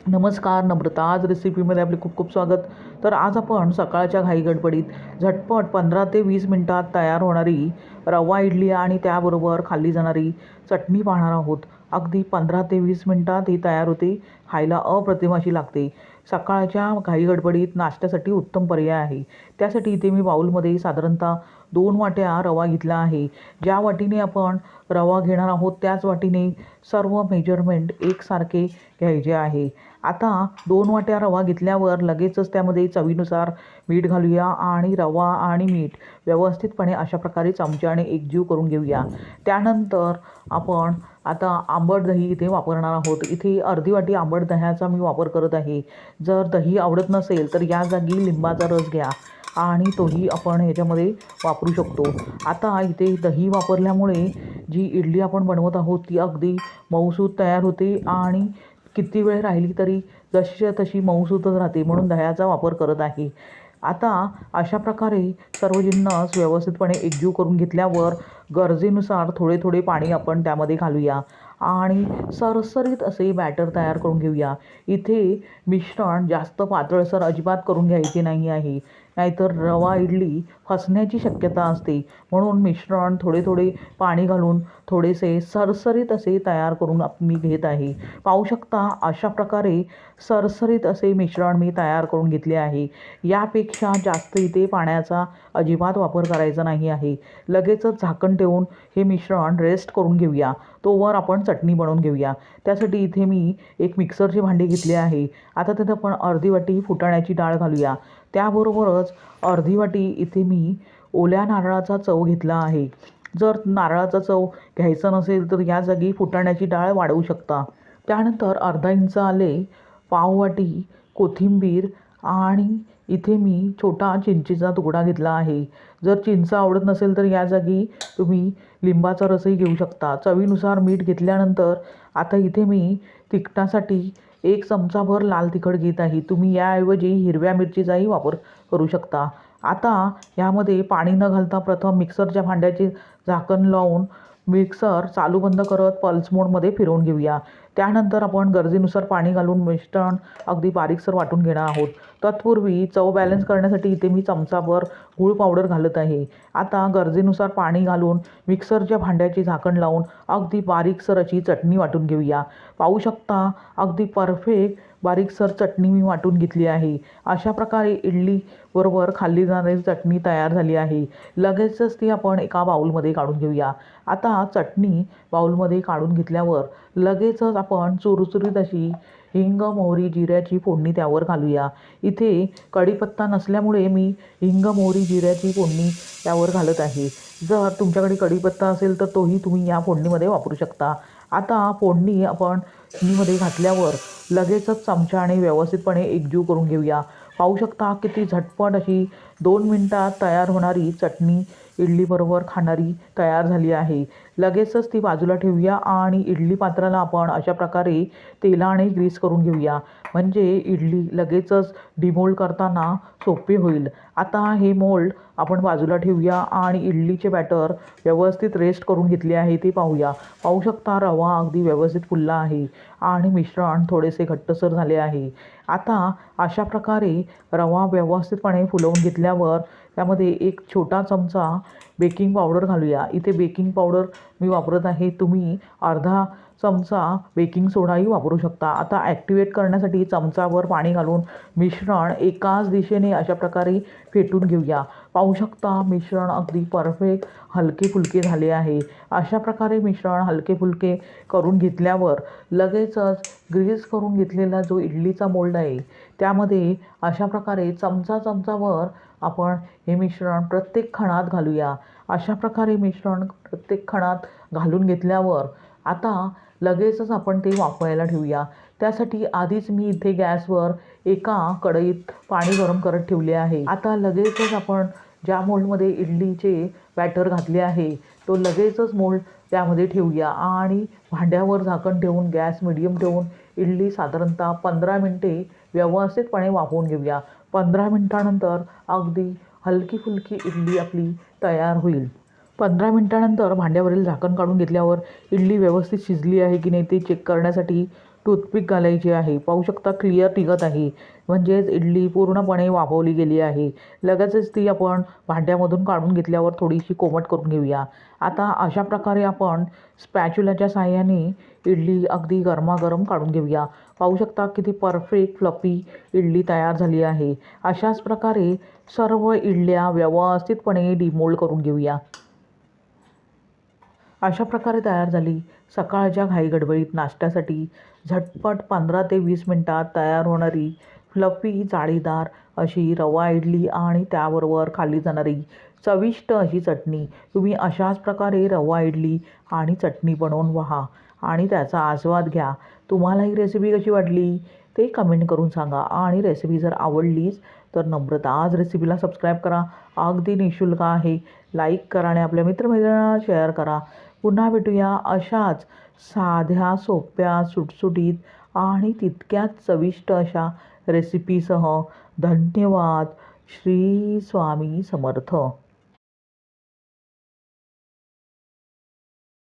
नमस्कार, नम्रता आज रेसिपीमध्ये आपले खूप खूप स्वागत. तर आज आपण सकाळच्या घाई गडबडीत झटपट 15 ते 20 मिनिटात तयार होणारी रवा इडली आणि त्याबरोबर खाल्ली जाणारी चटणी पाहणार आहोत. अगदी 15 ते 20 मिनिटात ही तयार होते. खायला अप्रतिम अशी लागते. सकाळच्या घाई गडबडीत नाश्त्यासाठी उत्तम पर्याय आहे. त्यासाठी इथे मी बाउलमध्ये साधारणतः 2 वाट्या रवा घेतला आहे. ज्या वाटीने आपण रवा घेणार आहोत त्याच वाटीने सर्व मेजरमेंट एकसारखे घ्यायचे आहे. आता 2 वाट्या रवा घेतल्यावर लगेचच त्यामध्ये चवीनुसार मीठ घालूया आणि रवा आणि मीठ व्यवस्थितपणे अशा प्रकारे चमच्याने एकजीव करून घेऊया. त्यानंतर आपण आता आंबट दही इथे वापरणार आहोत. इथे अर्धी वाटी आंबट दह्याचा मी वापर करत आहे. जर दही आवडत नसेल तर या जागी लिंबाचा रस घ्या आणि तोही आपण ह्याच्यामध्ये वापरू शकतो. आता इथे दही वापरल्यामुळे जी इडली आपण बनवत आहोत ती अगदी मऊसूत तयार होते आणि किती वेळ राहिली तरी जशीच्या तशी मऊसूतच राहते, म्हणून दह्याचा वापर करत आहे. आता अशा प्रकारे सर्व जिन्नस व्यवस्थितपणे एकजीव करून घेतल्यावर गरजेनुसार थोडे थोडे पाणी आपण त्यामध्ये घालूया आणि सरसरीत असे बॅटर तयार करून घेऊया. इथे मिश्रण जास्त पातळसर अजिबात करून घ्यायचे नाही आहे, नाहीतर रवा इडली फसण्याची शक्यता असते. म्हणून मिश्रण थोडे थोडे पाणी घालून थोडेसे सरसरीत असे तयार करून मी घेत आहे. पाहू शकता अशा प्रकारे सरसरीत असे मिश्रण मी तयार करून घेतले आहे. यापेक्षा जास्त इथे पाण्याचा अजिबात वापर करायचा नाही आहे. लगेचच झाकण ठेवून हे मिश्रण रेस्ट करून घेऊया. तोवर आपण चटणी बनवून घेऊया. त्यासाठी इथे मी एक मिक्सरचे भांडे घेतले आहे. आता त्यात आपण अर्धी वाटी फुटाण्याची डाळ घालूया. त्याबरोबरच अर्धी वाटी इथे मी ओल्या नारळाचा चव घेतला आहे. जर नारळाचा चव घ्यायचा नसेल तर या जागी फुटाण्याची डाळ वाढवू शकता. त्यानंतर अर्धा इंच आले, पाव वाटी कोथिंबीर आणि इथे मी छोटा चिंचेचा तुकडा घेतला आहे. जर चिंच आवडत नसेल तर या जागी तुम्ही लिंबाचा रसही घेऊ शकता. चवीनुसार मीठ घेतल्यानंतर आता इथे मी तिखटासाठी 1 चमचाभर लाल तिखट घेत आहे. तुम्ही याऐवजी हिरव्या मिरचीचाही वापर करू शकता. आता यामध्ये पाणी न घालता प्रथम मिक्सरच्या भांड्याचे झाकण लावून मिक्सर चालू बंद करत पल्स मोडमध्ये फिरवून घेऊया. त्यानंतर आपण गरजेनुसार पाणी घालून मिश्रण अगदी बारीकसर वाटून घेणार आहोत. तत्पूर्वी चव बॅलन्स करण्यासाठी इथे मी चमचाभर गूळ पावडर घालत आहे. आता गरजेनुसार पाणी घालून मिक्सरच्या भांड्याचे झाकण लावून अगदी बारीकसर अशी चटणी वाटून घेऊया. पाहू शकता अगदी परफेक्ट बारीकसर चटणी मी वाटून घेतली आहे. अशा प्रकारे इडली बरोबर खाल्ली जाणारी चटणी तयार झाली आहे. लगेचच ती आपण एका बाउलमध्ये काढून घेऊया. आता चटणी बाउलमध्ये काढून घेतल्यावर लगेचच आपण चुरचुरीत अशी हिंग, मोहरी, जिऱ्याची फोडणी त्यावर घालूया. इथे कढीपत्ता नसल्यामुळे मी हिंग, मोहरी, जिऱ्याची फोडणी त्यावर घालत आहे. जर तुमच्याकडे कढीपत्ता असेल तर तोही तुम्ही या फोडणीमध्ये वापरू शकता. आता फोडणी आपण फोडणीमध्ये घातल्यावर लगेचच चमच्याने व्यवस्थितपणे एकजीव करून घेऊया. पाहू शकता किती झटपट अशी 2 मिनिटात तयार होणारी चटणी इडलीबरोबर खाणारी तयार झाली आहे. लगेचच ती बाजूला ठेवूया आणि इडली पात्राला आपण अशा प्रकारे तेलाने ग्रीस करून घेऊया, म्हणजे इडली लगेचच डिमोल्ड करताना सोपे होईल. आता हे मोल्ड आपण बाजूला ठेवूया आणि इडलीचे बॅटर व्यवस्थित रेस्ट करून घेतले आहे ते पाहूया. पाहू शकता रवा अगदी व्यवस्थित फुलला आहे आणि मिश्रण थोडेसे घट्टसर झाले आहे. आता अशा प्रकारे रवा व्यवस्थितपणे फुलवून घेतल्यावर त्यामध्ये 1 छोटा चमचा बेकिंग पावडर घालूया. इथे बेकिंग पावडर मी वापरत आहे. तुम्ही अर्धा चमचा बेकिंग सोडाही वापरू शकता. आता ॲक्टिवेट करण्यासाठी चमचाभर पाणी घालून मिश्रण एकाच दिशेने अशा प्रकारे फेटून घेऊया. पाहू शकता मिश्रण अगदी परफेक्ट हलके फुलके झाले आहे. अशा प्रकारे मिश्रण हलके फुलके करून घेतल्यावर लगेचच ग्रीस करून घेतलेला जो इडलीचा मोल्ड आहे त्यामध्ये अशा प्रकारे चमचाभर आपण हे मिश्रण प्रत्येक खणात घालूया. अशा प्रकारे मिश्रण प्रत्येक खणात घालून घेतल्यावर आता लगेचच आपण ते वाफवायला ठेवूया. त्यासाठी आधीच मी इथे गॅसवर एका कढईत पाणी गरम करत ठेवले आहे. आता लगेचच आपण ज्या मोल्डमध्ये इडलीचे बॅटर घातले आहे तो लगेचच मोल्ड त्यामध्ये ठेवूया आणि भांड्यावर झाकण ठेवून गॅस मिडियम ठेवून इडली साधारणतः 15 मिनिटे व्यवस्थितपणे वाफवून घेऊया. 15 मिनिटानंतर अगदी हलकी फुलकी इडली आपली तयार होईल. 15 मिनिटानंतर भांड्यावरील झाकण काढून घेतल्यावर इडली व्यवस्थित शिजली आहे की नाही ते चेक करण्यासाठी टूथपिक घालायची आहे. पाहू शकता क्लिअर निघत आहे. म्हणजेच इडली पूर्णपणे वाफवली गेली आहे. लगेचच ती आपण भांड्यामधून काढून घेतल्यावर थोडीशी कोमट करून घेऊया. आता अशा प्रकारे आपण स्पॅच्युलाच्या साहाय्याने इडली अगदी गरमागरम काढून घेऊया. पाहू शकता किती परफेक्ट फ्लफी इडली तयार झाली आहे. अशाच प्रकारे सर्व इडल्या व्यवस्थितपणे डिमोल्ड करून घेऊया. अशा प्रकारे तयार झाली सकाळच्या घाईगडबडीत नाश्त्यासाठी झटपट 15 ते 20 मिनिटात तयार होणारी फ्लफी जाळीदार अशी रवा इडली आणि त्याबरोबर खाल्ली जाणारी चविष्ट अशी चटणी. तुम्ही अशाच प्रकारे रवा इडली आणि चटणी बनवून पहा आणि त्याचा आस्वाद घ्या. तुम्हाला ही रेसिपी कशी वाटली ते कमेंट करून सांगा आणि रेसिपी जर आवडलीच तर नम्रता आज रेसिपीला सबस्क्राईब करा. अगदी निःशुल्क आहे. लाईक करा आणि आपल्या मित्रमैत्रिणींना शेअर करा. पुन्हा भेटूया अशाच साध्या सोप्या सुटसुटीत आणि तितक्याच चविष्ट अशा रेसिपीसह. धन्यवाद. श्री स्वामी समर्थ.